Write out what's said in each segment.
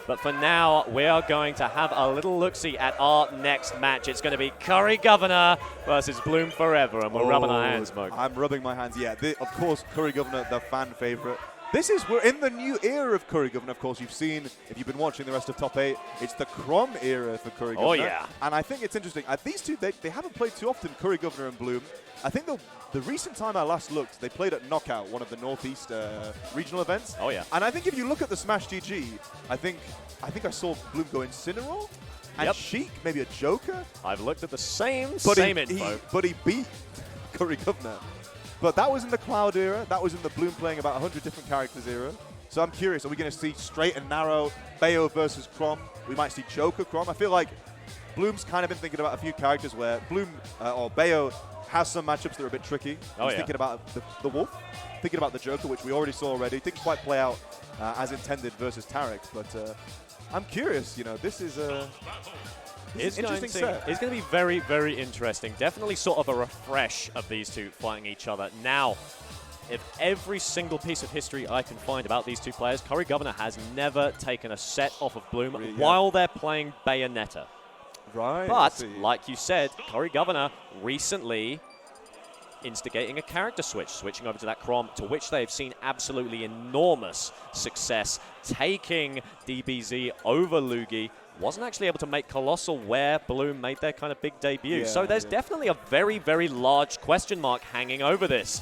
But for now, we are going to have a little look-see at our next match. It's going to be CurryGovernor versus Bloom4Eva, and we're rubbing our hands, Mo. I'm rubbing my hands, yeah. Of course, CurryGovernor, the fan favorite. We're in the new era of CurryGovernor, of course. You've seen, if you've been watching the rest of Top 8, it's the Chrom era for CurryGovernor. Oh, yeah. And I think it's interesting. These two, they haven't played too often, CurryGovernor and Bloom. I think the recent time I last looked, they played at Knockout, one of the Northeast regional events. Oh, yeah. And I think if you look at the Smash GG, I think I saw Bloom go Incineroar and Sheik, maybe a Joker. I've looked at the same info. But he beat CurryGovernor. But that was in the Cloud era. That was in the Bloom playing about 100 different characters era. So I'm curious, are we going to see straight and narrow Bayo versus Chrom? We might see Joker Chrom. I feel like Bloom's kind of been thinking about a few characters where Bloom or Bayo has some matchups that are a bit tricky. He's thinking about the Wolf, thinking about the Joker, which we already saw already. Didn't quite play out as intended versus Tarek, but I'm curious. You know, this is a It's going to be very, very interesting. Definitely sort of a refresh of these two fighting each other. Now, if every single piece of history I can find about these two players, CurryGovernor has never taken a set off of Bloom while they're playing Bayonetta. Right. But, like you said, CurryGovernor recently instigating a character switch, switching over to that Chrom, to which they've seen absolutely enormous success, taking DBZ over Lugi. Wasn't actually able to make Colossal where Bloom made their kind of big debut. So there's definitely a very, very large question mark hanging over this.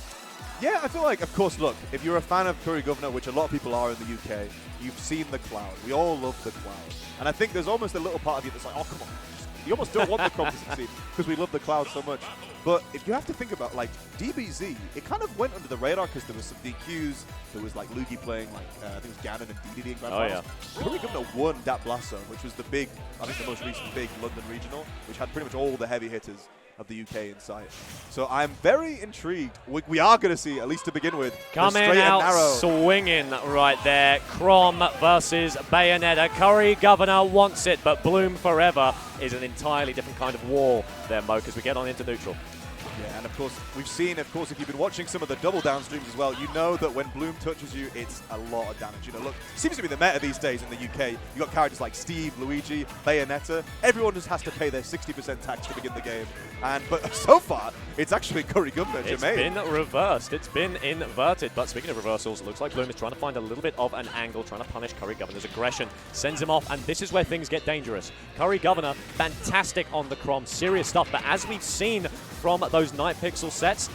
Yeah, I feel like, of course, look, if you're a fan of CurryGovernor, which a lot of people are in the UK, you've seen the Cloud. We all love the Cloud. And I think there's almost a little part of you that's like, oh, come on. You almost don't want the Chrom to succeed because we love the Cloud so much. But if you have to think about, like, DBZ, it kind of went under the radar because there was some DQs. There was, like, Lugi playing, like, I think it was Ganon and DDD in Grand Finals. CurryGovernor won that Blast Zone, which was the big, I think the most recent big London regional, which had pretty much all the heavy hitters of the UK in sight. So I'm very intrigued. We are going to see, at least to begin with, coming out swinging right there. Chrom versus Bayonetta. CurryGovernor wants it, but Bloom4Eva is an entirely different kind of wall there, Mo, as we get on into neutral. Yeah, and of course, we've seen, if you've been watching some of the double down streams as well, you know that when Bloom touches you, it's a lot of damage. You know, look, seems to be the meta these days in the UK. You've got characters like Steve, Luigi, Bayonetta. Everyone just has to pay their 60% tax to begin the game. But so far, it's actually CurryGovernor, Jermaine. It's been reversed. It's been inverted. But speaking of reversals, it looks like Bloom is trying to find a little bit of an angle, trying to punish CurryGovernor's aggression. Sends him off, and this is where things get dangerous. CurryGovernor, fantastic on the Chrom, serious stuff. But as we've seen from those Night Pixel sets,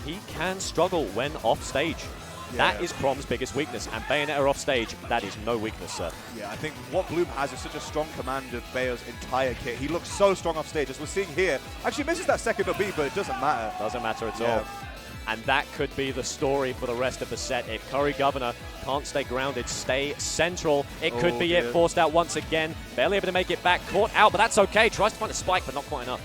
he can struggle when off stage. Yeah. That is Chrom's biggest weakness, and Bayonetta off stage, that is no weakness, sir. Yeah, I think what Bloom has is such a strong command of Bayo's entire kit. He looks so strong off stage, as we're seeing here. Actually misses that second up B, but it doesn't matter. Doesn't matter at all. And that could be the story for the rest of the set. If CurryGovernor can't stay grounded, stay central, it could be it. Forced out once again, barely able to make it back, caught out, but that's okay. Tries to find a spike, but not quite enough.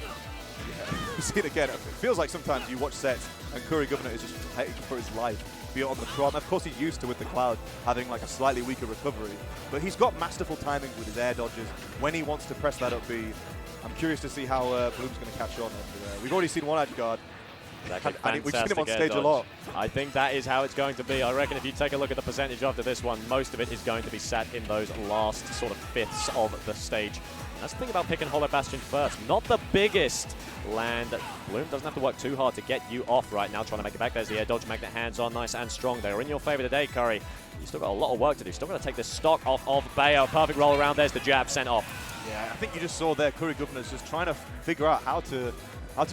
You see it again. It feels like sometimes you watch sets and CurryGovernor is just fighting for his life beyond the Chrom. Of course, he's used to, with the Cloud, having like a slightly weaker recovery. But he's got masterful timing with his air dodges when he wants to press that up B. I'm curious to see how Bloom's going to catch on. We've already seen one edge guard. We've seen him on stage a lot. I think that is how it's going to be. I reckon if you take a look at the percentage after this one, most of it is going to be sat in those last sort of fifths of the stage. That's the thing about picking Hollow Bastion first. Not the biggest land. Bloom doesn't have to work too hard to get you off right now. Trying to make it back. There's the air dodge. Magnet hands on nice and strong. They're in your favor today, Curry. You've still got a lot of work to do. Still got to take the stock off of Bayo. Perfect roll around. There's the jab sent off. Yeah, I think you just saw there CurryGovernor's just trying to figure out how to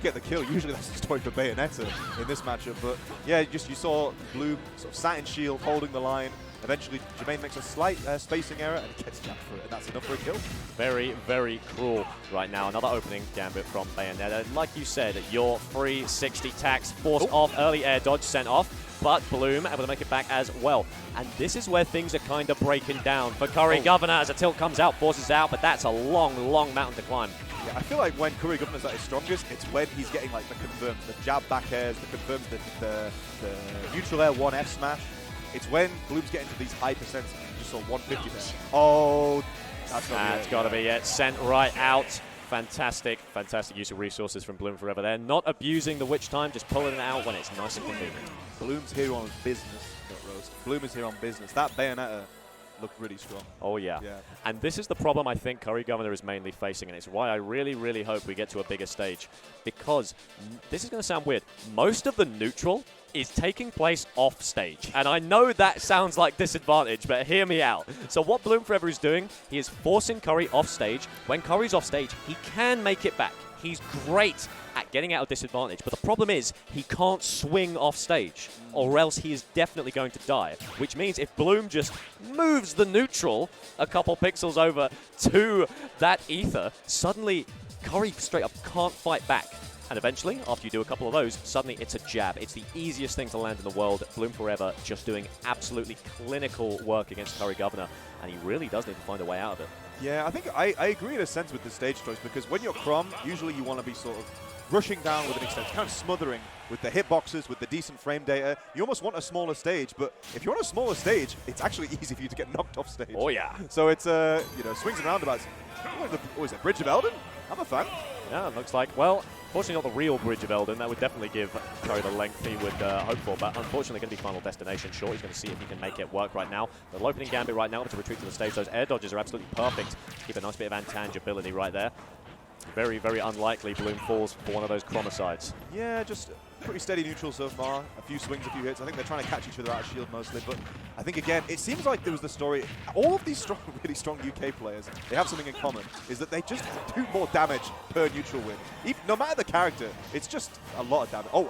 get the kill. Usually that's the story for Bayonetta in this matchup. But yeah, you saw Bloom sort of sat in shield, holding the line. Eventually, Jermaine makes a slight spacing error and he gets jabbed for it, and that's enough for a kill. Very, very cruel right now. Another opening gambit from Bayonetta. Like you said, your 360 tax forced off, early air dodge sent off, but Bloom able to make it back as well. And this is where things are kind of breaking down for CurryGovernor as a tilt comes out, forces out, but that's a long, long mountain to climb. Yeah, I feel like when CurryGovernor's at his strongest, it's when he's getting like the confirms, the jab back airs, the confirms, the neutral air 1F smash. It's when Bloom's getting to these high percents. You just saw 150 there. Oh, that's got to be it. Sent right out. Fantastic, fantastic use of resources from Bloom4Eva there. Not abusing the witch time, just pulling it out when it's nice and convenient. Bloom's here on business, Roast. Bloom is here on business. That Bayonetta looked really strong. Oh, yeah. And this is the problem I think CurryGovernor is mainly facing, and it's why I really, really hope we get to a bigger stage. Because, this is going to sound weird, most of the neutral is taking place off stage. And I know that sounds like disadvantage, but hear me out. So what Bloom4Eva is doing, he is forcing Curry off stage. When Curry's off stage, he can make it back. He's great at getting out of disadvantage, but the problem is he can't swing off stage, or else he is definitely going to die, which means if Bloom just moves the neutral a couple pixels over to that ether, suddenly Curry straight up can't fight back. And eventually, after you do a couple of those, suddenly it's a jab. It's the easiest thing to land in the world. Bloom4Eva just doing absolutely clinical work against CurryGovernor, and he really does need to find a way out of it. Yeah, I think I agree in a sense with the stage choice, because when you're Chrom, usually you want to be sort of rushing down with an extent, kind of smothering with the hitboxes, with the decent frame data. You almost want a smaller stage, but if you're on a smaller stage, it's actually easy for you to get knocked off stage. Oh, yeah. So it's, you know, swings and roundabouts. What is it, Bridge of Elden? I'm a fan. Yeah, it looks like, well, fortunately not the real Bridge of Elden. That would definitely give Curry the length he would hope for, but unfortunately going to be Final Destination. Sure, he's going to see if he can make it work right now. The opening gambit right now to retreat to the stage. Those air dodges are absolutely perfect. Keep a nice bit of intangibility right there. Very, very unlikely Bloom falls for one of those chromicides. Yeah, just pretty steady neutral so far. A few swings, a few hits. I think they're trying to catch each other out of shield mostly. But I think, again, it seems like there was the story. All of these strong, really strong UK players, they have something in common, is that they just do more damage per neutral win. Even, no matter the character, it's just a lot of damage. Oh,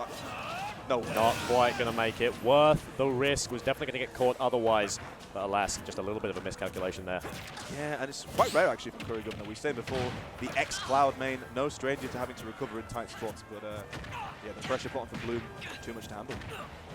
no. Not quite going to make it. Worth the risk. Was definitely going to get caught otherwise. But alas, just a little bit of a miscalculation there. Yeah, and it's quite rare actually from CurryGovernor. We said before, the ex-Cloud main, no stranger to having to recover in tight spots. But yeah, the pressure put on for Bloom, too much to handle.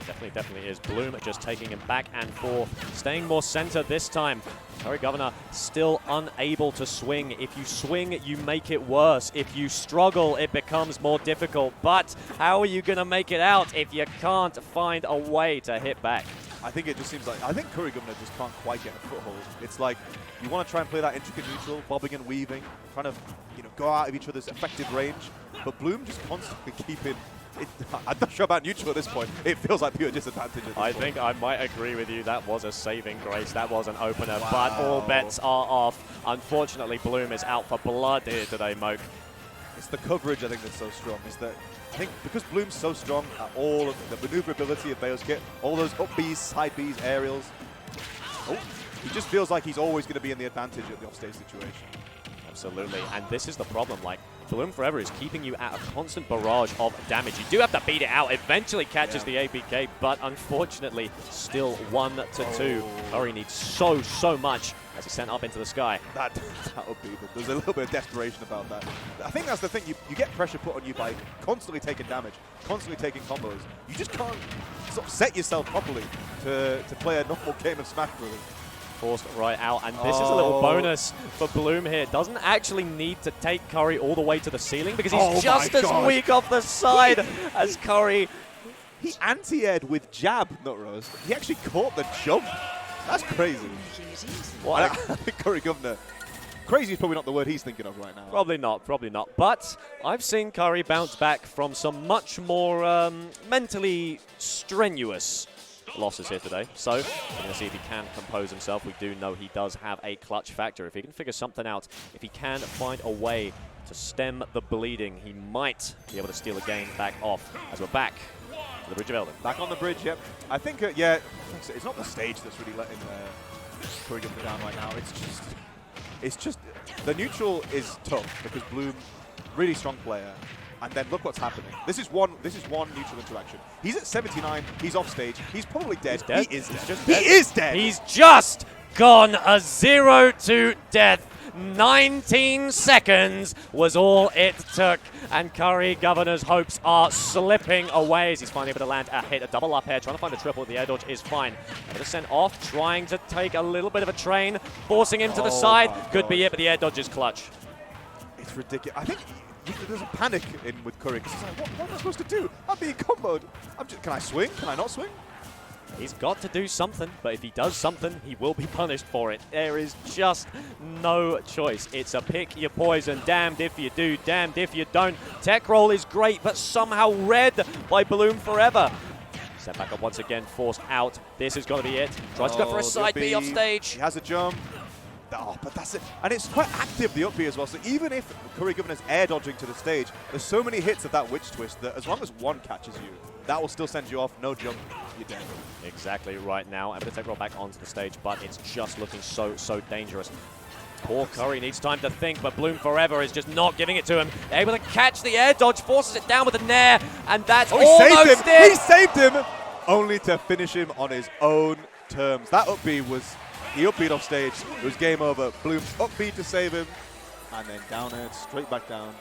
Definitely is. Bloom just taking him back and forth, staying more center this time. CurryGovernor still unable to swing. If you swing, you make it worse. If you struggle, it becomes more difficult. But how are you going to make it out if you can't find a way to hit back? I think it just seems like, I think CurryGovernor just can't quite get a foothold. It's like, you want to try and play that intricate neutral, bobbing and weaving, trying to, you know, go out of each other's effective range. But Bloom just constantly keeping it. I'm not sure about neutral at this point. It feels like pure disadvantage at this point. Think I might agree with you. That was a saving grace. That was an opener. Wow. But all bets are off. Unfortunately, Bloom is out for blood here today, Moke. It's the coverage, I think, that's so strong. Is that I think because Bloom's so strong at all of the maneuverability of Bayo's kit, all those up Bs, side Bs, aerials, he just feels like he's always going to be in the advantage at the offstage situation. Absolutely, and this is the problem. Like, Bloom4Eva is keeping you at a constant barrage of damage. You do have to beat it out. Eventually catches the APK, but unfortunately, still 1-2. Curry needs so much as he's sent up into the sky. That would be, there's a little bit of desperation about that. I think that's the thing. You get pressure put on you by constantly taking damage, constantly taking combos. You just can't sort of set yourself properly to play a normal game of Smash, really. Forced right out, and this is a little bonus for Bloom here. Doesn't actually need to take Curry all the way to the ceiling because he's just as weak off the side as Curry. He anti-aired with jab, Nutrose. He actually caught the jump. That's crazy. What? I think CurryGovernor. Crazy is probably not the word he's thinking of right now. Probably not. But I've seen Curry bounce back from some much more mentally strenuous losses here today. So we're going to see if he can compose himself. We do know he does have a clutch factor. If he can figure something out, if he can find a way to stem the bleeding, he might be able to steal a game back off as we're back to the Bridge of Elden. Back on the bridge, yep. I think, yeah, it's not the stage that's really letting CurryGovernor down right now. It's just, the neutral is tough because Bloom, really strong player. And then look what's happening. This is one neutral interaction. He's at 79. He's off stage. He's probably dead. He's dead. He is dead. He is dead. He's just gone a 0 to death. 19 seconds was all it took. And CurryGovernor's hopes are slipping away as he's finally able to land a hit, a double up air. Trying to find the triple. The air dodge is fine. Going to send off, trying to take a little bit of a train, forcing him to the side. Could be it, but the air dodge is clutch. It's ridiculous. I think there's a panic in with Curry because he's like, what am I supposed to do? I'm being comboed. Can I swing? Can I not swing? He's got to do something, but if he does something, he will be punished for it. There is just no choice. It's a pick your poison. Damned if you do, damned if you don't. Tech roll is great, but somehow read by Bloom4Eva. Set back up once again, forced out. This is going to be it. Tries to go for a side B off stage. He has a jump. Oh, but that's it. And it's quite active, the up B as well. So even if CurryGovernor's air dodging to the stage, there's so many hits of that witch twist that as long as one catches you, that will still send you off. No jump, you're dead. Exactly right now. Able to take roll back onto the stage, but it's just looking so dangerous. Poor Curry needs time to think, but Bloom4Eva is just not giving it to him. Able to catch the air dodge, forces it down with a nair, and that's almost it. He saved him, only to finish him on his own terms. That up B was, he up B'd off stage. It was game over. Bloom up B to save him, and then down air, straight back down.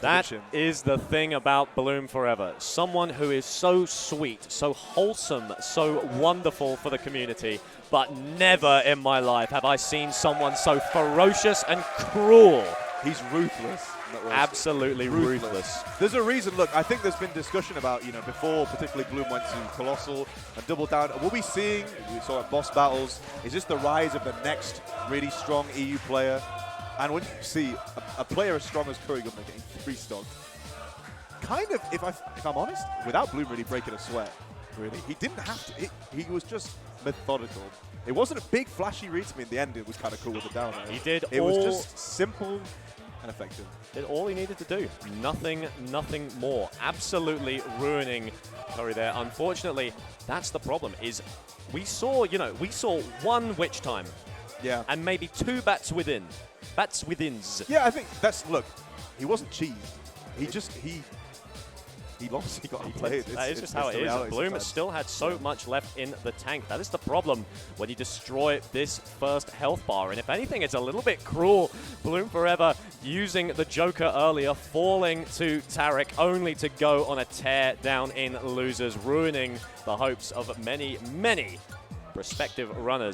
That is the thing about Bloom4Eva. Someone who is so sweet, so wholesome, so wonderful for the community, but never in my life have I seen someone so ferocious and cruel. He's ruthless. Absolutely ruthless. There's a reason. Look, I think there's been discussion about, before particularly Bloom went to Colossal and doubled down. Will we seeing, we saw at boss battles, is this the rise of the next really strong EU player? And when you see a player as strong as CurryGovernor getting 3-stocked, kind of, if I'm honest, without Bloom really breaking a sweat, really, he didn't have to. He was just methodical. It wasn't a big flashy read to me in the end. It was kind of cool with the down air. He did. It was just simple and effective. Did all he needed to do. Nothing more. Absolutely ruining Curry there. Unfortunately, that's the problem. Is we saw one witch time. Yeah. And maybe 2 bats within. Bats withins. Yeah, I think that's, look, he wasn't cheesed. He lost. He got outplayed. That is just how it is. Bloom has still had so much left in the tank. That is the problem when you destroy this first health bar. And if anything, it's a little bit cruel. Bloom4Eva using the Joker earlier, falling to Tarek, only to go on a tear down in losers, ruining the hopes of many prospective runners.